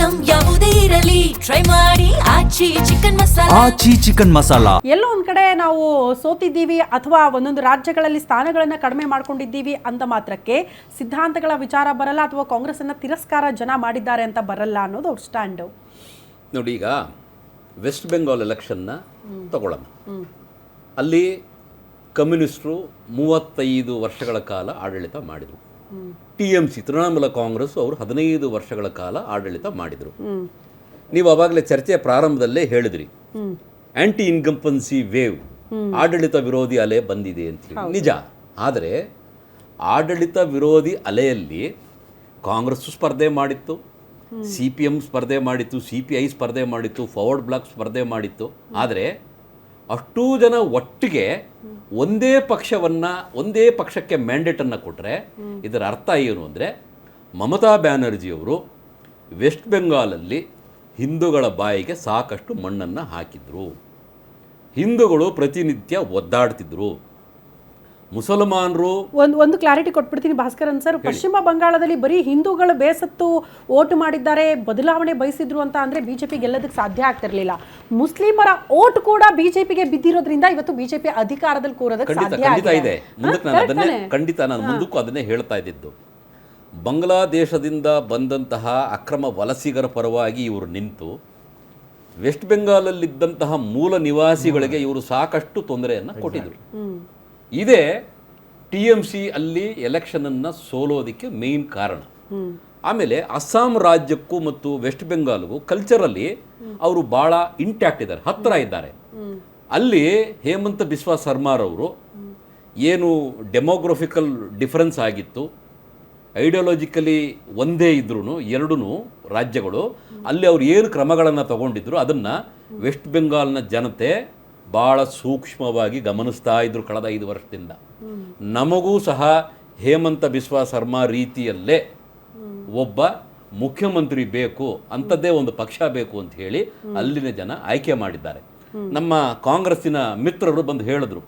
Item ಯಾವುದೇ ಇರಲಿ try ಮಾಡಿ ಆಚಿ ಚಿಕನ್ ಮಸಾಲಾ. ಆಚಿ ಚಿಕನ್ ಮಸಾಲಾ. ಎಲ್ಲೋ ಒಂದ್ ಕಡೆ ನಾವು ಸೋತಿದ್ದೀವಿ ಅಥವಾ ಒಂದೊಂದು ರಾಜ್ಯಗಳಲ್ಲಿ ಸ್ಥಾನಗಳನ್ನ ಕಡಿಮೆ ಮಾಡ್ಕೊಂಡಿದ್ದೀವಿ ಅಂತ ಮಾತ್ರಕ್ಕೆ ಸಿದ್ಧಾಂತಗಳ ವಿಚಾರ ಬರಲ್ಲ ಅಥವಾ ಕಾಂಗ್ರೆಸ್ ಅನ್ನ ತಿರಸ್ಕಾರ ಜನ ಮಾಡಿದ್ದಾರೆ ಅಂತ ಬರಲ್ಲ ಅನ್ನೋದು ಅವ್ರ ಸ್ಟ್ಯಾಂಡ್. ನೋಡಿ, ಈಗ ವೆಸ್ಟ್ ಬೆಂಗಾಲ್ ಎಲೆಕ್ಷನ್ನ ತಗೊಳ್ಳೋಣ. ಅಲ್ಲಿ ಕಮ್ಯುನಿಸ್ಟರು 35 ವರ್ಷಗಳ ಕಾಲ ಆಡಳಿತ ಮಾಡಿದರು. TMC ತೃಣಮೂಲ ಕಾಂಗ್ರೆಸ್ ಅವರು 15 ವರ್ಷಗಳ ಕಾಲ ಆಡಳಿತ ಮಾಡಿದರು. ನೀವು ಆವಾಗಲೇ ಚರ್ಚೆಯ ಪ್ರಾರಂಭದಲ್ಲೇ ಹೇಳಿದ್ರಿ, ಆಂಟಿ ಇನ್ಕಂಪನ್ಸಿ ವೇವ್, ಆಡಳಿತ ವಿರೋಧಿ ಅಲೆ ಬಂದಿದೆ ಅಂತ. ನಿಜ. ಆದರೆ ಆಡಳಿತ ವಿರೋಧಿ ಅಲೆಯಲ್ಲಿ ಕಾಂಗ್ರೆಸ್ ಸ್ಪರ್ಧೆ ಮಾಡಿತ್ತು, CPM ಸ್ಪರ್ಧೆ ಮಾಡಿತ್ತು, CPI ಸ್ಪರ್ಧೆ ಮಾಡಿತ್ತು, ಫಾರ್ವರ್ಡ್ ಬ್ಲಾಕ್ ಸ್ಪರ್ಧೆ ಮಾಡಿತ್ತು. ಆದರೆ ಅಷ್ಟೂ ಜನ ಒಟ್ಟಿಗೆ ಒಂದೇ ಪಕ್ಷಕ್ಕೆ ಮ್ಯಾಂಡೇಟನ್ನು ಕೊಟ್ಟರೆ ಇದರ ಅರ್ಥ ಏನು ಅಂದರೆ, ಮಮತಾ ಬ್ಯಾನರ್ಜಿಯವರು ವೆಸ್ಟ್ ಬೆಂಗಾಲಲ್ಲಿ ಹಿಂದೂಗಳ ಬಾಯಿಗೆ ಸಾಕಷ್ಟು ಮಣ್ಣನ್ನು ಹಾಕಿದ್ರು. ಹಿಂದೂಗಳು ಪ್ರತಿನಿತ್ಯ ಒದ್ದಾಡ್ತಿದ್ರು. ಮುಸಲ್ಮಾನರು ಒಂದು ಕ್ಲಾರಿಟಿ ಕೊಟ್ಬಿಡ್ತೀನಿ ಭಾಸ್ಕರನ್ ಸರ್. ಪಶ್ಚಿಮ ಬಂಗಾಳದಲ್ಲಿ ಬರೀ ಹಿಂದೂಗಳು ಬೇಸತ್ತು ಓಟ್ ಮಾಡಿದ್ದಾರೆ, ಬದಲಾವಣೆ ಬಯಸಿದ್ರು ಅಂತ ಅಂದ್ರೆ ಬಿಜೆಪಿ ಗೆಲ್ಲೋದಕ್ಕೆ ಸಾಧ್ಯ ಆಗ್ತಿರ್ಲಿಲ್ಲ. ಮುಸ್ಲಿಮರ ಓಟ್ ಕೂಡ ಬಿಜೆಪಿಗೆ ಬಿದ್ದಿರೋದ್ರಿಂದ ಇವತ್ತು ಬಿಜೆಪಿ ಅಧಿಕಾರದಲ್ಲಿ ಕೂರೋದಕ್ಕೆ ಸಾಧ್ಯ ಇದೆ. ಖಂಡಿತ ನಾನು ಮುಂದಕ್ಕೂ ಅದನ್ನೇ ಹೇಳ್ತಾ ಇದ್ದಿದ್ದು. ಬಾಂಗ್ಲಾದೇಶದಿಂದ ಬಂದಂತಹ ಅಕ್ರಮ ವಲಸಿಗರ ಪರವಾಗಿ ಇವರು ನಿಂತು ವೆಸ್ಟ್ ಬೆಂಗಾಲಲ್ಲಿದ್ದಂತಹ ಮೂಲ ನಿವಾಸಿಗಳಿಗೆ ಇವರು ಸಾಕಷ್ಟು ತೊಂದರೆಯನ್ನು ಕೊಟ್ಟಿದ್ರು. ಇದೇ TMC ಅಲ್ಲಿ ಎಲೆಕ್ಷನನ್ನು ಸೋಲೋದಕ್ಕೆ ಮೇನ್ ಕಾರಣ. ಆಮೇಲೆ ಅಸ್ಸಾಂ ರಾಜ್ಯಕ್ಕೂ ಮತ್ತು ವೆಸ್ಟ್ ಬೆಂಗಾಲ್ಗೂ ಕಲ್ಚರಲ್ಲಿ ಅವರು ಭಾಳ ಇಂಟ್ಯಾಕ್ಟ್ ಇದ್ದಾರೆ, ಹತ್ತಿರ ಇದ್ದಾರೆ. ಅಲ್ಲಿ ಹೇಮಂತ ಬಿಸ್ವಾ ಸರ್ಮಾರವರು ಏನು ಡೆಮೋಗ್ರಫಿಕಲ್ ಡಿಫರೆನ್ಸ್ ಆಗಿತ್ತು, ಐಡಿಯಾಲಜಿಕಲಿ ಒಂದೇ ಇದ್ರೂ ಎರಡೂ ರಾಜ್ಯಗಳು, ಅಲ್ಲಿ ಅವ್ರು ಏನು ಕ್ರಮಗಳನ್ನು ತಗೊಂಡಿದ್ರು ಅದನ್ನು ವೆಸ್ಟ್ ಬೆಂಗಾಲ್ನ ಜನತೆ ಭಾಳ ಸೂಕ್ಷ್ಮವಾಗಿ ಗಮನಿಸ್ತಾ ಇದ್ರು ಕಳೆದ 5 ವರ್ಷದಿಂದ. ನಮಗೂ ಸಹ ಹೇಮಂತ ಬಿಸ್ವಾ ಸರ್ಮಾ ರೀತಿಯಲ್ಲೇ ಒಬ್ಬ ಮುಖ್ಯಮಂತ್ರಿ ಬೇಕು, ಅಂಥದ್ದೇ ಒಂದು ಪಕ್ಷ ಬೇಕು ಅಂತ ಹೇಳಿ ಅಲ್ಲಿನ ಜನ ಆಯ್ಕೆ ಮಾಡಿದ್ದಾರೆ. ನಮ್ಮ ಕಾಂಗ್ರೆಸ್ಸಿನ ಮಿತ್ರರು ಬಂದು ಹೇಳಿದ್ರು,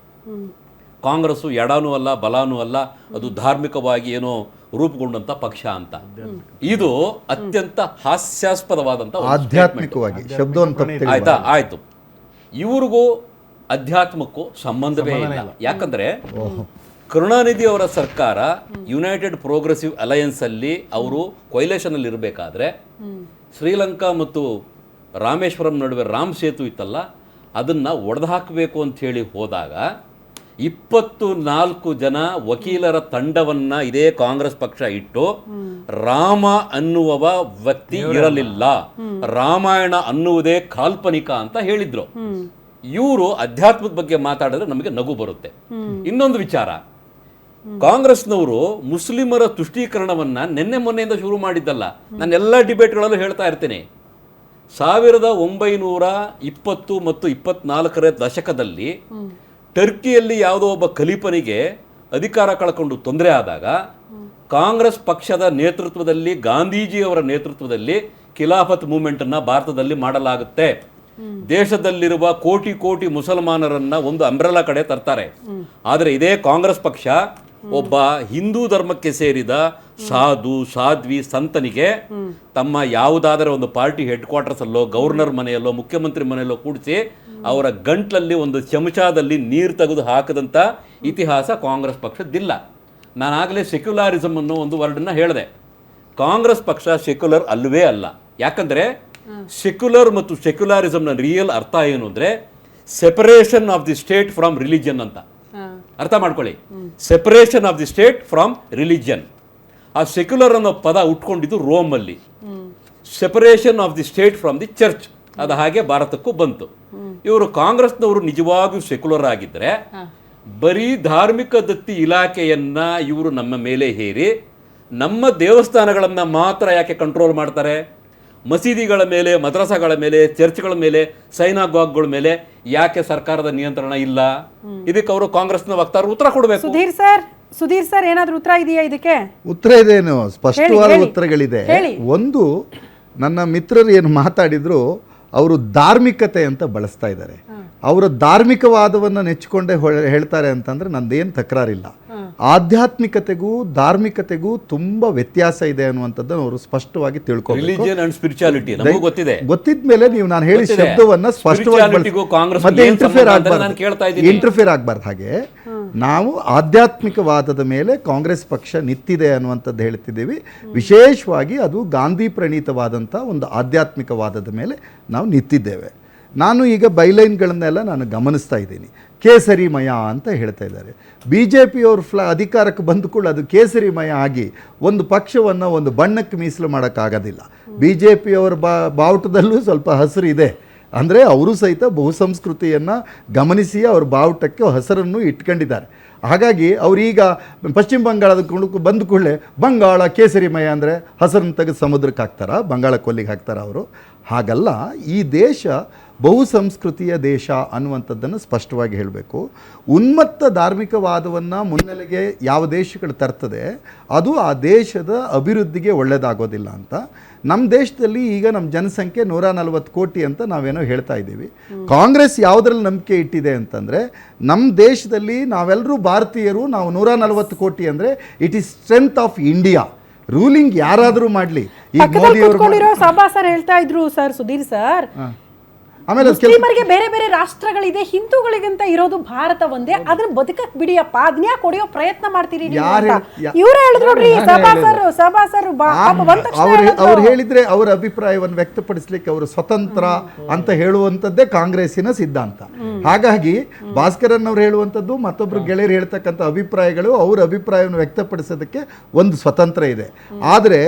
ಕಾಂಗ್ರೆಸ್ಸು ಎಡನೂ ಅಲ್ಲ ಬಲಾನೂ ಅಲ್ಲ, ಅದು ಧಾರ್ಮಿಕವಾಗಿ ಏನೋ ರೂಪುಗೊಂಡಂಥ ಪಕ್ಷ ಅಂತ. ಇದು ಅತ್ಯಂತ ಹಾಸ್ಯಾಸ್ಪದವಾದಂಥ ಆಧ್ಯಾತ್ಮಿಕವಾಗಿ ಆಯ್ತಾ. ಆಯಿತು, ಇವ್ರಿಗೂ ಅಧ್ಯಾತ್ಮಕ್ಕೂ ಸಂಬಂಧವೇ ಇಲ್ಲ. ಯಾಕಂದರೆ ಕರುಣಾನಿಧಿ ಅವರ ಸರ್ಕಾರ ಯುನೈಟೆಡ್ ಪ್ರೋಗ್ರೆಸಿವ್ ಅಲಯನ್ಸ್ ಅಲ್ಲಿ ಅವರು ಕೊಯ್ಲೇಷನಲ್ಲಿ ಇರಬೇಕಾದ್ರೆ ಶ್ರೀಲಂಕಾ ಮತ್ತು ರಾಮೇಶ್ವರಂ ನಡುವೆ ರಾಮ್ ಸೇತು ಇತ್ತಲ್ಲ, ಅದನ್ನು ಒಡೆದು ಹಾಕಬೇಕು ಅಂತ ಹೇಳಿ ಹೋದಾಗ 24 ಜನ ವಕೀಲರ ತಂಡವನ್ನ ಇದೇ ಕಾಂಗ್ರೆಸ್ ಪಕ್ಷ ಇಟ್ಟು, ರಾಮ ಅನ್ನುವ ವ್ಯಕ್ತಿ ಇರಲಿಲ್ಲ, ರಾಮಾಯಣ ಅನ್ನುವುದೇ ಕಾಲ್ಪನಿಕ ಅಂತ ಹೇಳಿದ್ರು. ಇವರು ಅಧ್ಯಾತ್ಮದ ಬಗ್ಗೆ ಮಾತಾಡಿದ್ರೆ ನಮಗೆ ನಗು ಬರುತ್ತೆ. ಇನ್ನೊಂದು ವಿಚಾರ, ಕಾಂಗ್ರೆಸ್ನವರು ಮುಸ್ಲಿಮರ ತುಷ್ಟೀಕರಣವನ್ನ ನಿನ್ನೆ ಮೊನ್ನೆಯಿಂದ ಶುರು ಮಾಡಿದ್ದಲ್ಲ. ನಾನು ಎಲ್ಲ ಡಿಬೇಟ್ಗಳಲ್ಲೂ ಹೇಳ್ತಾ ಇರ್ತೇನೆ, 1920 ಮತ್ತು 24ರ ದಶಕದಲ್ಲಿ ಟರ್ಕಿಯಲ್ಲಿ ಯಾವುದೋ ಒಬ್ಬ ಖಲೀಫನಿಗೆ ಅಧಿಕಾರ ಕಳ್ಕೊಂಡು ತೊಂದರೆ ಆದಾಗ ಕಾಂಗ್ರೆಸ್ ಪಕ್ಷದ ನೇತೃತ್ವದಲ್ಲಿ, ಗಾಂಧೀಜಿಯವರ ನೇತೃತ್ವದಲ್ಲಿ ಖಿಲಾಫತ್ ಮೂವ್ಮೆಂಟ್ ಅನ್ನ ಭಾರತದಲ್ಲಿ ಮಾಡಲಾಗುತ್ತೆ. ದೇಶದಲ್ಲಿರುವ ಕೋಟಿ ಕೋಟಿ ಮುಸಲ್ಮಾನರನ್ನ ಒಂದು ಅಂಬ್ರೆಲಾ ಕಡೆ ತರ್ತಾರೆ. ಆದರೆ ಇದೇ ಕಾಂಗ್ರೆಸ್ ಪಕ್ಷ ಒಬ್ಬ ಹಿಂದೂ ಧರ್ಮಕ್ಕೆ ಸೇರಿದ ಸಾಧು ಸಾಧ್ವಿ ಸಂತನಿಗೆ ತಮ್ಮ ಯಾವುದಾದರೂ ಒಂದು ಪಾರ್ಟಿ ಹೆಡ್ ಕ್ವಾರ್ಟರ್ಸ್ ಅಲ್ಲೋ, ಗವರ್ನರ್ ಮನೆಯಲ್ಲೋ, ಮುಖ್ಯಮಂತ್ರಿ ಮನೆಯಲ್ಲೋ ಕೂಡಿಸಿ ಅವರ ಗಂಟ್ಲಲ್ಲಿ ಒಂದು ಚಮಚದಲ್ಲಿ ನೀರು ತೆಗೆದು ಹಾಕದಂಥ ಇತಿಹಾಸ ಕಾಂಗ್ರೆಸ್ ಪಕ್ಷದ್ದಿಲ್ಲ. ನಾನಾಗಲೇ ಸೆಕ್ಯುಲಾರಿಸಮ್ ಅನ್ನೋ ಒಂದು ವರ್ಡನ್ನು ಹೇಳಿದೆ. ಕಾಂಗ್ರೆಸ್ ಪಕ್ಷ ಸೆಕ್ಯುಲರ್ ಅಲ್ಲವೇ ಅಲ್ಲ. ಯಾಕಂದರೆ ಸೆಕ್ಯುಲರ್ ಮತ್ತು ಸೆಕ್ಯುಲಾರಿಸಮ್ನ ರಿಯಲ್ ಅರ್ಥ ಏನು ಅಂದರೆ separation of the state from religion ಅಂತ ಅರ್ಥ ಮಾಡ್ಕೊಳ್ಳಿ. Separation of the state from religion. ಆ ಸೆಕ್ಯುಲರ್ ಅನ್ನೋ ಪದ ಉಟ್ಕೊಂಡಿದ್ದು ರೋಮಲ್ಲಿ. Separation of the state from the church, ಅದು ಹಾಗೆ ಭಾರತಕ್ಕೂ ಬಂತು. ಇವರು ಕಾಂಗ್ರೆಸ್ನವರು ನಿಜವಾಗಿಯೂ ಸೆಕ್ಯುಲರ್ ಆಗಿದ್ದರೆ ಬರೀ ಧಾರ್ಮಿಕ ದತ್ತಿ ಇಲಾಖೆಯನ್ನ ಇವರು ನಮ್ಮ ಮೇಲೆ ಹೇರಿ ನಮ್ಮ ದೇವಸ್ಥಾನಗಳನ್ನು ಮಾತ್ರ ಯಾಕೆ ಕಂಟ್ರೋಲ್ ಮಾಡ್ತಾರೆ? ಮಸೀದಿಗಳ ಮೇಲೆ, ಮದ್ರಸಾಗಳ ಮೇಲೆ, ಚರ್ಚ್ಗಳ ಮೇಲೆ, ಸೈನಾಗಾಗ್ಗಳ ಮೇಲೆ ಯಾಕೆ ಸರ್ಕಾರದ ನಿಯಂತ್ರಣ ಇಲ್ಲ? ಇದಕ್ಕೆ ಅವರು ಕಾಂಗ್ರೆಸ್ನ ವಕ್ತಾರರು ಉತ್ತರ ಕೊಡಬೇಕು. ಸುಧೀರ್ ಸರ್ ಏನಾದರೂ ಉತ್ತರ ಇದೆಯಾ ಇದಕ್ಕೆ? ಉತ್ತರ ಇದೇನು, ಸ್ಪಷ್ಟವಾದ ಉತ್ತರಗಳಿದೆ. ಒಂದು, ನನ್ನ ಮಿತ್ರರು ಏನು ಮಾತಾಡಿದ್ರು ಅವರು ಧಾರ್ಮಿಕತೆ ಅಂತ ಬಳಸ್ತಾ ಇದ್ದಾರೆ. ಅವರ ಧಾರ್ಮಿಕವಾದವನ್ನು ನೆಚ್ಚಿಕೊಂಡೇ ಹೇಳ್ತಾರೆ ಅಂತಂದ್ರೆ ನಂದೇನು ತಕರಾರಿಲ್ಲ. ಆಧ್ಯಾತ್ಮಿಕತೆಗೂ ಧಾರ್ಮಿಕತೆಗೂ ತುಂಬ ವ್ಯತ್ಯಾಸ ಇದೆ ಅನ್ನುವಂಥದ್ದನ್ನು ಅವರು ಸ್ಪಷ್ಟವಾಗಿ ತಿಳ್ಕೊಬೇಕು. ರಿಲಿಜಿಯನ್ ಅಂಡ್ ಸ್ಪಿರಿಚುಯಾಲಿಟಿ ನಮಗೂ ಗೊತ್ತಿದೆ. ಗೊತ್ತಿದ ಮೇಲೆ ನೀವು ನಾನು ಹೇಳಿ ಶಬ್ದವನ್ನ ಸ್ಪಷ್ಟವಾಗಿ ಮತ್ತೆ ಇಂಟರ್ಫಿಯರ್ ಆಗಬಾರ್ದು. ಹಾಗೆ ನಾವು ಆಧ್ಯಾತ್ಮಿಕವಾದದ ಮೇಲೆ ಕಾಂಗ್ರೆಸ್ ಪಕ್ಷ ನಿಂತಿದೆ ಅನ್ನುವಂಥದ್ದು ಹೇಳ್ತಿದ್ದೀವಿ. ವಿಶೇಷವಾಗಿ ಅದು ಗಾಂಧಿ ಪ್ರಣೀತವಾದಂಥ ಒಂದು ಆಧ್ಯಾತ್ಮಿಕವಾದದ ಮೇಲೆ ನಾವು ನಿಂತಿದ್ದೇವೆ. ನಾನು ಈಗ ಬೈಲೈನ್ಗಳನ್ನೆಲ್ಲ ನಾನು ಗಮನಿಸ್ತಾ ಇದ್ದೀನಿ. ಕೇಸರಿಮಯ ಅಂತ ಹೇಳ್ತಾ ಇದ್ದಾರೆ. ಬಿ ಜೆ ಪಿಯವರು ಅಧಿಕಾರಕ್ಕೆ ಬಂದ ಕೂಡ ಅದು ಕೇಸರಿಮಯ ಆಗಿ ಒಂದು ಪಕ್ಷವನ್ನು ಒಂದು ಬಣ್ಣಕ್ಕೆ ಮೀಸಲು ಮಾಡೋಕ್ಕಾಗೋದಿಲ್ಲ. ಬಿ ಜೆ ಪಿಯವರ ಬಾವುಟದಲ್ಲೂ ಸ್ವಲ್ಪ ಹಸಿರು ಇದೆ. ಅಂದರೆ ಅವರು ಸಹಿತ ಬಹುಸಂಸ್ಕೃತಿಯನ್ನು ಗಮನಿಸಿ ಅವ್ರ ಬಾವುಟಕ್ಕೆ ಹಸರನ್ನು ಇಟ್ಕೊಂಡಿದ್ದಾರೆ. ಹಾಗಾಗಿ ಅವರೀಗ ಪಶ್ಚಿಮ ಬಂಗಾಳದ ಬಂದ ಕೂಡಲೇ ಬಂಗಾಳ ಕೇಸರಿಮಯ ಅಂದರೆ ಹಸರನ್ನು ತೆಗೆದು ಸಮುದ್ರಕ್ಕೆ ಹಾಕ್ತಾರ, ಬಂಗಾಳ ಕೊಲ್ಲಿಗೆ ಹಾಕ್ತಾರ ಅವರು? ಹಾಗಲ್ಲ. ಈ ದೇಶ ಬಹುಸಂಸ್ಕೃತಿಯ ದೇಶ ಅನ್ನುವಂಥದ್ದನ್ನು ಸ್ಪಷ್ಟವಾಗಿ ಹೇಳಬೇಕು. ಉನ್ಮತ್ತ ಧಾರ್ಮಿಕವಾದವನ್ನು ಮುನ್ನೆಲೆಗೆ ಯಾವ ದೇಶಗಳು ತರ್ತದೆ ಅದು ಆ ದೇಶದ ಅಭಿವೃದ್ಧಿಗೆ ಒಳ್ಳೆಯದಾಗೋದಿಲ್ಲ ಅಂತ. ನಮ್ಮ ದೇಶದಲ್ಲಿ ಈಗ ನಮ್ಮ ಜನಸಂಖ್ಯೆ 140 ಕೋಟಿ ಅಂತ ನಾವೇನೋ ಹೇಳ್ತಾ ಇದ್ದೀವಿ. ಕಾಂಗ್ರೆಸ್ ಯಾವುದ್ರಲ್ಲಿ ನಂಬಿಕೆ ಇಟ್ಟಿದೆ ಅಂತಂದರೆ, ನಮ್ಮ ದೇಶದಲ್ಲಿ ನಾವೆಲ್ಲರೂ ಭಾರತೀಯರು, ನಾವು 140 ಕೋಟಿ ಅಂದರೆ it is strength of India. Ruling ಯಾರಾದರೂ ಮಾಡಲಿ. ಈಗ ಮೋದಿ ಅವರು ಸಭಾ ಸರ್ ಹೇಳ್ತಾ ಇದ್ರು ಸರ್, ಸುಧೀರ್ ಸರ್, ಆಮೇಲೆ ಮುಸ್ಲಿಮರಿಗೆ ಬೇರೆ ಬೇರೆ ರಾಷ್ಟ್ರಗಳಿದೆ, ಹಿಂದೂಗಳಿಗಂತ ಇರೋದು ಭಾರತ ಒಂದೇ, ಅದನ್ನ ಬದುಕಕ್ ಬಿಡಿಯಪ್ಪ, ಅದನ್ನ ಕೊಡಿಯೋ ಪ್ರಯತ್ನ ಮಾಡ್ತೀರಿ ಇವ್ರೇ ಹೇಳಿದ್ರು ನೋಡ್ರಿ. ಸಭಾ ಸರ್ ಅವ್ರು ಹೇಳಿದ್ರೆ ಅವರ ಅಭಿಪ್ರಾಯವನ್ನು ವ್ಯಕ್ತಪಡಿಸ್ಲಿಕ್ಕೆ ಅವರು ಸ್ವತಂತ್ರ ಅಂತ ಹೇಳುವಂಥದ್ದೇ ಕಾಂಗ್ರೆಸ್ಸಿನ ಸಿದ್ಧಾಂತ. ಹಾಗಾಗಿ ಭಾಸ್ಕರನ್ ಅವ್ರು ಹೇಳುವಂಥದ್ದು ಮತ್ತೊಬ್ರು ಗೆಳೆಯರು ಹೇಳ್ತಕ್ಕಂಥ ಅಭಿಪ್ರಾಯಗಳು ಅವ್ರ ಅಭಿಪ್ರಾಯವನ್ನು ವ್ಯಕ್ತಪಡಿಸೋದಕ್ಕೆ ಒಂದು ಸ್ವತಂತ್ರ ಇದೆ. ಆದರೆ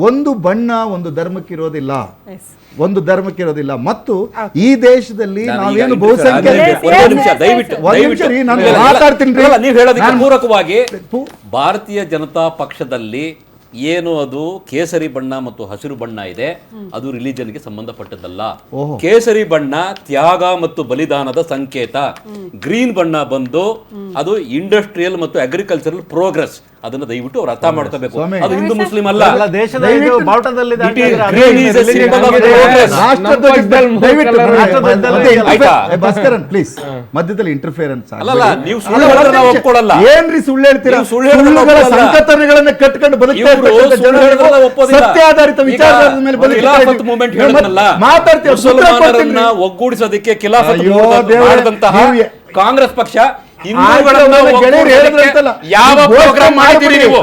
ಒಂದು ಬಣ್ಣ ಒಂದು ಧರ್ಮಕ್ಕಿರೋದಿಲ್ಲ, ಒಂದು ಧರ್ಮಕ್ಕಿರೋದಿಲ್ಲ. ಮತ್ತು ಈ ದೇಶದಲ್ಲಿ ನಾವೇನು ಪೂರಕವಾಗಿ ಭಾರತೀಯ ಜನತಾ ಪಕ್ಷದಲ್ಲಿ ಏನು ಅದು ಕೇಸರಿ ಬಣ್ಣ ಮತ್ತು ಹಸಿರು ಬಣ್ಣ ಇದೆ, ಅದು ರಿಲಿಜನ್ಗೆ ಸಂಬಂಧಪಟ್ಟದ್ದಲ್ಲ. ಕೇಸರಿ ಬಣ್ಣ ತ್ಯಾಗ ಮತ್ತು ಬಲಿದಾನದ ಸಂಕೇತ. ಗ್ರೀನ್ ಬಣ್ಣ ಬಂದು ಅದು ಇಂಡಸ್ಟ್ರಿಯಲ್ ಮತ್ತು ಅಗ್ರಿಕಲ್ಚರಲ್ ಪ್ರೋಗ್ರೆಸ್. ಅದನ್ನ ದಯವಿಟ್ಟು ಅವ್ರು ಅರ್ಥ ಮಾಡ್ಕೋಬೇಕು. ಅದು ಹಿಂದೂ ಮುಸ್ಲಿಂ ಅಲ್ಲ. ಭಾಸ್ಕರನ್ ಪ್ಲೀಸ್ ಮಧ್ಯದಲ್ಲಿ ಇಂಟರ್ಫಿಯರೆನ್ಸ್ ಅಲ್ಲ. ನೀವು ಸುಳ್ಳು ಹೇಳಿದ್ರೆ ನಾವು ಒಪ್ಕೊಳ್ಳಲ್ಲ. ಏನ್ರಿ ಸುಳ್ಳು ಹೇಳ್ತೀರಾ? ಸುಳ್ಳುಗಳ ಸಂಕಥನಗಳನ್ನ ಕಟ್ಕೊಂಡು ಬದುಕ್ತಾ ಸತ್ಯಾಧಾರಿತ ವಿಚಾರದ ಮೇಲೆ ಖಿಲಾಫತ್ ಮೂವ್ಮೆಂಟ್ ಹೇಳಿದ್ನಲ್ಲ, ಮುಸಲ್ಮಾನರನ್ನ ಒಗ್ಗೂಡಿಸೋದಕ್ಕೆ ಖಿಲಾಫತ್ ಮಾಡಿದಂತಹ ಕಾಂಗ್ರೆಸ್ ಪಕ್ಷ ಹಿಂದೂಗಳನ್ನ ಯಾವ ಪ್ರೋಗ್ರಾಮ್ ಮಾಡಿದ್ದೀರಿ ನೀವು?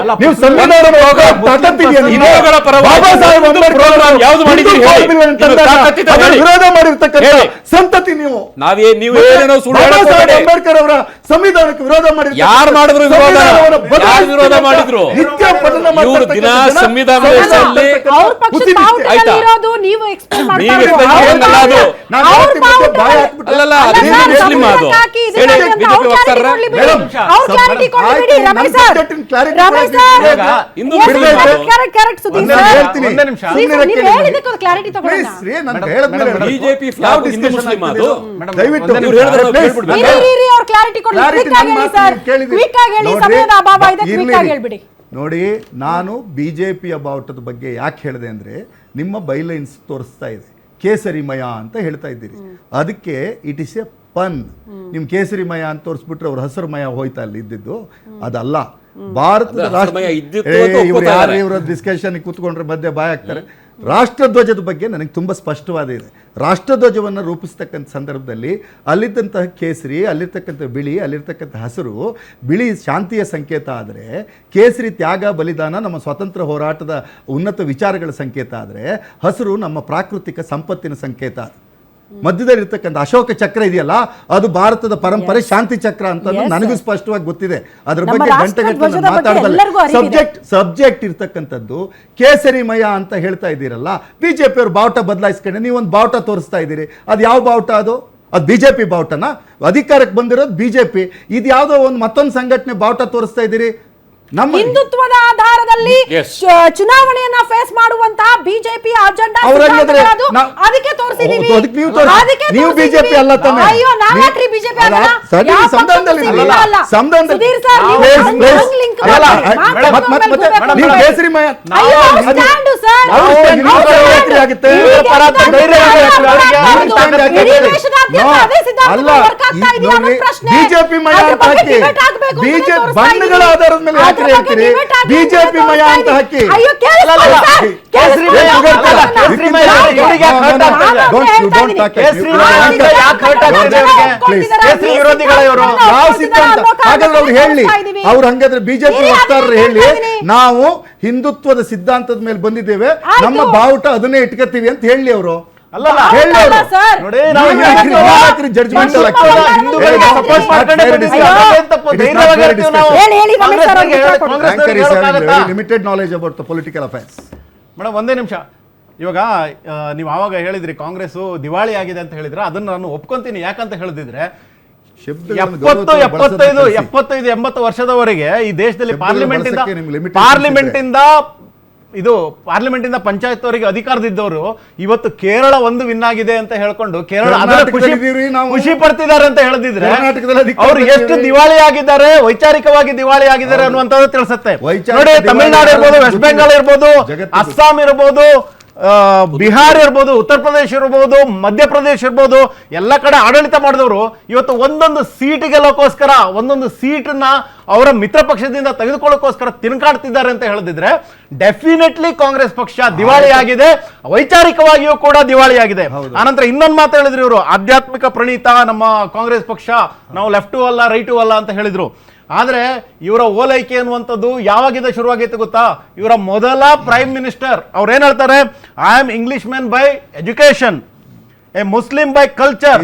ಹಿಂದೂಗಳ ಪರವಾಗಿ ಯಾವುದು ಮಾಡಿದ್ದೀರಿ? ವಿರೋಧ ಮಾಡಿರ್ತಕ್ಕಂಥ ಸಂತತಿ ನೀವು. ನೀವು ಏನೇನೋ ಸುಳ್ಳು ಅಂಬೇಡ್ಕರ್ ಅವರ ಸಂವಿಧಾನಕ್ಕೆ ವಿರೋಧ ಮಾಡಿದ್ರು. ಯಾರು ಮಾಡಿದ್ರು ವಿರೋಧ ಮಾಡಿದ್ರು? ಇವರು ದಿನ ಸಂವಿಧಾನ ಮುಸ್ಲಿಂ ಅದು ಬಿಜೆಪಿ ಹಿಂದೂ ಮುಸ್ಲಿಂ ಅದು. ನೋಡಿ, ನಾನು ಬಿಜೆಪಿಯ ಬಾವುಟದ ಬಗ್ಗೆ ಯಾಕೆ ಹೇಳಿದೆ ಅಂದ್ರೆ, ನಿಮ್ಮ ಬೈಲೈನ್ಸ್ ತೋರಿಸ್ತಾ ಇದೆ ಕೇಸರಿಮಯ ಅಂತ ಹೇಳ್ತಾ ಇದ್ದೀರಿ. ಅದಕ್ಕೆ ಇಟ್ ಇಸ್ ಎ ಪನ್. ನಿಮ್ ಕೇಸರಿಮಯ ಅಂತ ತೋರಿಸ್ಬಿಟ್ರೆ ಅವ್ರ ಹಸಿರುಮಯ ಹೋಯ್ತಾ ಅಲ್ಲಿ ಇದ್ದಿದ್ದು ಅದಲ್ಲ. ಭಾರತದ ಇವರ ಡಿಸ್ಕಷನ್ ಕೂತ್ಕೊಂಡ್ರೆ ಮಧ್ಯೆ ಬಾಯ್ ಆಗ್ತಾರೆ. ರಾಷ್ಟ್ರಧ್ವಜದ ಬಗ್ಗೆ ನನಗೆ ತುಂಬ ಸ್ಪಷ್ಟವಾದ ಇದೆ. ರಾಷ್ಟ್ರಧ್ವಜವನ್ನು ರೂಪಿಸ್ತಕ್ಕಂಥ ಸಂದರ್ಭದಲ್ಲಿ ಅಲ್ಲಿದ್ದಂತಹ ಕೇಸರಿ, ಅಲ್ಲಿರ್ತಕ್ಕಂಥ ಬಿಳಿ, ಅಲ್ಲಿರ್ತಕ್ಕಂಥ ಹಸಿರು. ಬಿಳಿ ಶಾಂತಿಯ ಸಂಕೇತ ಆದರೆ, ಕೇಸರಿ ತ್ಯಾಗ ಬಲಿದಾನ ನಮ್ಮ ಸ್ವಾತಂತ್ರ್ಯ ಹೋರಾಟದ ಉನ್ನತ ವಿಚಾರಗಳ ಸಂಕೇತ ಆದರೆ, ಹಸಿರು ನಮ್ಮ ಪ್ರಾಕೃತಿಕ ಸಂಪತ್ತಿನ ಸಂಕೇತ. ಮಧ್ಯದಲ್ಲಿರ್ತಕ್ಕಂಥ ಅಶೋಕ ಚಕ್ರ ಇದೆಯಲ್ಲ, ಅದು ಭಾರತದ ಪರಂಪರೆ ಶಾಂತಿ ಚಕ್ರ ಅಂತ ನನಗೂ ಸ್ಪಷ್ಟವಾಗಿ ಗೊತ್ತಿದೆ. ಅದ್ರ ಬಗ್ಗೆ ಗಂಟೆಗಟ್ಟಲೆ ಮಾತಾಡಬಲ್ಲ. ಸಬ್ಜೆಕ್ಟ್ ಇರ್ತಕ್ಕಂಥದ್ದು ಕೇಸರಿಮಯ ಅಂತ ಹೇಳ್ತಾ ಇದ್ದೀರಲ್ಲ. ಬಿಜೆಪಿ ಅವ್ರು ಬಾವುಟ ಬದಲಾಯಿಸ್ಕೊಂಡೆ ನೀವೊಂದು ಬಾವುಟ ತೋರಿಸ್ತಾ ಇದ್ದೀರಿ. ಅದು ಯಾವ ಬಾವುಟ? ಅದು ಬಿಜೆಪಿ ಬಾವುಟನ? ಅಧಿಕಾರಕ್ಕೆ ಬಂದಿರೋದು ಬಿಜೆಪಿ. ಇದು ಯಾವುದೋ ಒಂದು ಮತ್ತೊಂದು ಸಂಘಟನೆ ಬಾವುಟ ತೋರಿಸ್ತಾ ಇದ್ದೀರಿ. ಹಿಂದುತ್ವದ ಆಧಾರದಲ್ಲಿ Yes. ಚುನಾವಣೆಯನ್ನ ಫೇಸ್ ಮಾಡುವಂತಹ ಬಿಜೆಪಿ ಅಜೆಂಡಾ ಅವ್ರಾಗಿದ್ರೆ ಅದಕ್ಕೆ ತೋರಿಸಿದೀವಿ. ಅದಕ್ಕೆ ನೀವು ಬಿಜೆಪಿ ಅಲ್ಲ ತಾನೆ. ಅಯ್ಯೋ ನಾವ್ಯಾಕ್ರಿ ಬಿಜೆಪಿ ಅಲ್ಲ, ಅಲ್ಲ? ಸರಿ, ಯಾವ ಸಂಧಾನದಲ್ಲಿ ಪಕ್ಷಕ್ಕೂ ಇಲ್ಲ. ಇಲ್ಲ. ಸಂಧಾನದಲ್ಲಿ ಸುಧೀರ್ ಸರ್, ನೀವು ಬೇಸ್- ಹಂಗ್ ಬೇಸ್- link ಅಲ್ಲ, ಮಾಡಿ. ಮತ್ತೆ- ಮಾತಾಡ್ಕೊಂಡು ಮತ್ತೆ- ಹೋಗ್ಬೇಕು ನೀವು ನೋಡಿ. ಕೇಸರಿ ಮಯ ಅಯ್ಯೋ, ಅವ್ರ stand ಸರ್. ಅವ್ರ stand ಅವ್ರ ನೀವು stand. ಯಾಕ್ರಿ ಆಗುತ್ತೆ? ಇಡೀ ಪರ ಧೈರ್ಯ ದೇಶದಾದ್ಯಂತ ಯಾಕೆ ಅವ್ರ ಅವ್ರಿಗೆ? stand ಯಾಕೆ ಇಡೀ ಆಗುತ್ತೆ? ದೇಶದಾದ್ಯಂತ No. ಅದೇ ಸಿದ್ಧಾಂತ ಅಲ್ಲ, work ಆಗ್ತಾ ಇದೆಯಾ ಅನ್ನೋ ನೋಡಿ, ಪ್ರಶ್ನೆ. ಬಿಜೆಪಿ ಮಯ ಅದ್ರ ಅಂತ ಬಗ್ಗೆ ಹಾಕಿ debate ಆಗ್ಬೇಕು ಅಂತ ಬಿಜೆಪಿ ತೋರಿಸ್ತಾ ಬಣ್ಣಗಳ ಇದೀವಿ. ಆಧಾರದ ಮೇಲೆ ಯಾಕೆ ಅದ್ರ ಬಗ್ಗೆ ಹೇಳ್ತೀರಿ? debate ಆಗ್ಬೇಕು ಅಂತ ಬಿಜೆಪಿ ಮಯ ತೋರಿಸ್ತಾ ಅಂತ ಇದೀವಿ. ಹಾಕಿ. ಅಯ್ಯೋ, ಕೇಳಿಸ್ಕೊಳ್ಳಿ ಸರ್. ಕೇಸರಿ ಮಯ ಅಂತ ಅಲ್ಲ, ಕೇಸರಿ ಮಯ ಇವರಿಗೆ ಯಾಕೆ hurt ಆಗ್ತಾ ಇದೆ? ಕೇಸರಿ ಮಯ ಅಂತ ಯಾಕೆ hurt ಆಗ್ತಾ ಇದೆ ಇವರಿಗೆ? ಕೇಸರಿ ವಿರೋಧಿಗಳ ಇವರು. ಯಾವ ಸಿದ್ಧಾಂತ? ಹಾಗಾದ್ರೆ ಅವ್ರು ಹೇಳಿ, ಅವ್ರು ಹಂಗಾದ್ರೆ ಬಿಜೆಪಿ ವಕ್ತಾರರು ಹೇಳಿ, ನಾವು ಹಿಂದುತ್ವದ ಸಿದ್ಧಾಂತದ ಮೇಲೆ ಬಂದಿದ್ದೇವೆ, ನಮ್ಮ ಬಾವುಟ ಅದನ್ನೇ ಇಟ್ಕೋತೀವಿ ಅಂತ ಹೇಳಿ ಅವರು. ಅಲ್ಲ ಹೇಳಿ ಅಲ್ಲ ಅವರು. ಸರ್. ನೋಡಿ, ನಾವು ಜಡ್ಜ್ಮೆಂಟ್ ಹಿಂದೂಗಳಿಗೆ support ಮಾಡ್ಕೊಂಡೇ ಬಂದಿದ್ದೀವಿ. ಅದೇನ್ ತಪ್ಪು? ಧೈರ್ಯವಾಗಿ ಹೇಳ್ತೀವಿ ನಾವು. ಹೇಳಿ, ಹೇಳಿ, ರಮೇಶ್ ಸರ್, ಅವ್ರಿಗೆ ಕಾಂಗ್ರೆಸ್ನವ್ರಿಗೆ ಹೇಳೋಕ್ಕಾಗತ್ತಾ? Limited knowledge about the political affairs. Madam ಒಂದೇ ನಿಮಿಷ. ಇವಾಗ ನೀವು ಆವಾಗ ಹೇಳಿದ್ರಿ ಕಾಂಗ್ರೆಸ್ ದಿವಾಳಿ ಆಗಿದೆ ಅಂತ ಹೇಳಿದ್ರೆ ಅದನ್ನ ನಾನು ಒಪ್ಕೊಂತೀನಿ. ಯಾಕಂತ ಹೇಳಿದ್ರೆ 70-80 ವರ್ಷದವರೆಗೆ ಈ ದೇಶದಲ್ಲಿ ಪಾರ್ಲಿಮೆಂಟ್ ಇಂದ ಪಂಚಾಯತ್ ಅವರಿಗೆ ಅಧಿಕಾರದಿದ್ದವರು ಇವತ್ತು ಕೇರಳ ಒಂದು ವಿನ್ ಆಗಿದೆ ಅಂತ ಹೇಳ್ಕೊಂಡು ಕೇರಳ ಖುಷಿ ಪಡ್ತಿದ್ದಾರೆ ಅಂತ ಹೇಳಿದ್ರೆ ಅವ್ರು ಎಷ್ಟು ದಿವಾಳಿ ಆಗಿದ್ದಾರೆ, ವೈಚಾರಿಕವಾಗಿ ದಿವಾಳಿ ಆಗಿದ್ದಾರೆ ಅನ್ನುವಂಥದ್ದು ತಿಳಿಸುತ್ತೆ. ನೋಡಿ, ತಮಿಳುನಾಡು ಇರ್ಬೋದು, ವೆಸ್ಟ್ ಬೆಂಗಾಲ್ ಇರ್ಬೋದು, ಅಸ್ಸಾಂ ಇರ್ಬೋದು, ಬಿಹಾರ್ ಇರ್ಬೋದು, ಉತ್ತರ ಪ್ರದೇಶ ಇರ್ಬೋದು, ಮಧ್ಯಪ್ರದೇಶ ಇರ್ಬೋದು, ಎಲ್ಲ ಕಡೆ ಆಡಳಿತ ಮಾಡಿದವರು ಇವತ್ತು ಒಂದೊಂದು ಸೀಟ್ ಗೆಲ್ಲೋಕೋಸ್ಕರ, ಒಂದೊಂದು ಸೀಟನ್ನ ಅವರ ಮಿತ್ರ ಪಕ್ಷದಿಂದ ತೆಗೆದುಕೊಳ್ಳೋಕೋಸ್ಕರ ತಿನ್ಕಾಡ್ತಿದ್ದಾರೆ ಅಂತ ಹೇಳಿದ್ರೆ ಡೆಫಿನೆಟ್ಲಿ ಕಾಂಗ್ರೆಸ್ ಪಕ್ಷ ದಿವಾಳಿ ಆಗಿದೆ, ವೈಚಾರಿಕವಾಗಿಯೂ ಕೂಡ ದಿವಾಳಿ ಆಗಿದೆ. ಆನಂತರ ಇನ್ನೊಂದು ಮಾತು ಹೇಳಿದ್ರು ಇವರು, ಆಧ್ಯಾತ್ಮಿಕ ಪ್ರಣೀತ ನಮ್ಮ ಕಾಂಗ್ರೆಸ್ ಪಕ್ಷ, ನಾವು ಲೆಫ್ಟು ಅಲ್ಲ ರೈಟು ಅಲ್ಲ ಅಂತ ಹೇಳಿದ್ರು. ಆದ್ರೆ ಇವರ ಓಲೈಕೆ ಅನ್ನುವಂಥದ್ದು ಯಾವಾಗಿಂದ ಶುರುವಾಗೈತೆ ಗೊತ್ತಾ? ಇವರ ಮೊದಲ ಪ್ರೈಮ್ ಮಿನಿಸ್ಟರ್ ಅವ್ರು ಏನ್ ಹೇಳ್ತಾರೆ, I am English man by education, A Muslim by culture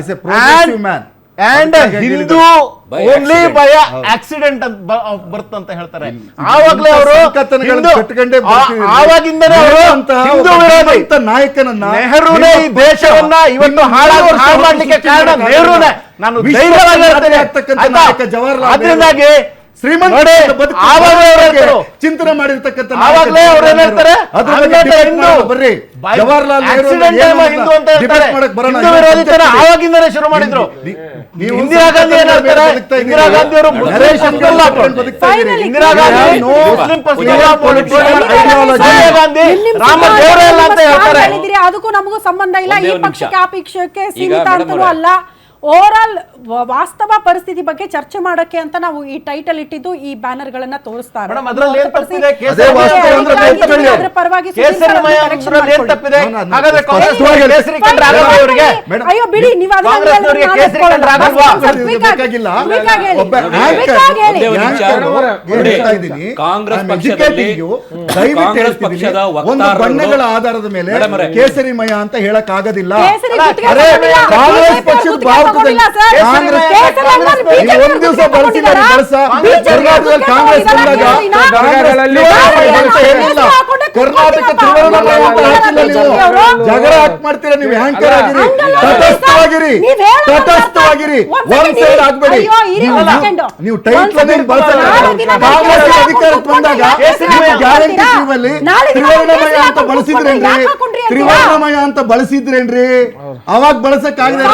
and Hindu only by accident ಅಂತ ಬರ್ತಂತ ಹೇಳ್ತಾರೆ. ಆವಾಗಲೇ ಅವರು ಆವಾಗಿಂದನೇ ಅವರು ಹಿಂದೂ ವಿರೋಧಿ ನಾಯಕನನ್ನ, ನೆಹರೂನೇ ಈ ದೇಶವನ್ನ ಇವತ್ತು ಹಾಳು ಮಾಡ್ಲಿಕ್ಕೆ ಕಾರಣ ನೆಹರೂನೇ. ನಾನು ಧೈರ್ಯವಾಗಿ ಹೇಳ್ತೇನೆ. ಅದರಿಂದಾಗಿ ಚಿಂತನೆ ಮಾಡಿರ್ತಕ್ಕಂಥ ಆವಾಗಿಂದನೇ ಶುರು ಮಾಡಿದ್ರು. ಇಂದಿರಾ ಗಾಂಧಿ ಏನ್ ಹೇಳ್ತಾರೆ? ಇಂದಿರಾ ಗಾಂಧಿ ಅವರು ಇಂದಿರಾ ಗಾಂಧಿ ಮುಸ್ಲಿಂ ಗಾಂಧಿ ರಾಮ ದೇವರೇ ಅಲ್ಲ ಅಂತ ಹೇಳ್ತಾರೆ. ಅದಕ್ಕೂ ನಮಗೂ ಸಂಬಂಧ ಇಲ್ಲ, ಈ ಪಕ್ಷಕ್ಕೆ ಆ ಪಕ್ಷಕ್ಕೆ ಸೀಮಿತ ಅಂತಲೂ ಅಲ್ಲ. ಓವರ್ ಆಲ್ ವಾಸ್ತವ ಪರಿಸ್ಥಿತಿ ಬಗ್ಗೆ ಚರ್ಚೆ ಮಾಡಕ್ಕೆ ಅಂತ ನಾವು ಈ ಟೈಟಲ್ ಇಟ್ಟಿದ್ದು, ಈ ಬ್ಯಾನರ್ ಗಳನ್ನ ತೋರಿಸ್ತಾರೆ. ಅಯ್ಯೋ ಬಿಡಿ, ನೀವು ಕಾಂಗ್ರೆಸ್ ಪಕ್ಷದ ಒಂದು ಬಣ್ಣಗಳ ಆಧಾರದ ಮೇಲೆ ಕೇಸರಿಮಯ ಅಂತ ಹೇಳಕ್ ಆಗೋದಿಲ್ಲ. ಕಾಂಗ್ರೆಸ್ ಪಕ್ಷದ ಒಂದ್ ದಿವಸ ಬಳಸಿದ್ದಾರೆ. ಕರ್ನಾಟಕದಲ್ಲಿ ಕಾಂಗ್ರೆಸ್ ಬಂದಾಗ ಕರ್ನಾಟಕ ತ್ರಿವರ್ಣ ಜಗಳ ಹಾಕ್ ಮಾಡ್ತೀರಾ ನೀವು. ಹ್ಯಾಂಕರ್ ಆಗಿರಿ, ತಟಸ್ಥವಾಗಿರಿ, ತಟಸ್ಥವಾಗಿರಿ, ಒಂದ್ ಸೈಡ್ ಆಗ್ಬೇಡಿ. ನೀವು ಟೈಟ್ಲ್ ಬಳಸಲ್ಲ. ಕಾಂಗ್ರೆಸ್ ಅಧಿಕಾರಕ್ಕೆ ಬಂದಾಗ ಗ್ಯಾರಂಟಿ ಸ್ಕೀಮಲ್ಲಿ ತ್ರಿವರ್ಣಮಯ ಅಂತ ಬಳಸಿದ್ರೇನ್ರಿ? ತ್ರಿವರ್ಣಮಯ ಅಂತ ಬಳಸಿದ್ರೇನ್ರಿ? ಅವಾಗ ಬಳಸಕ್ ಆಗದೆ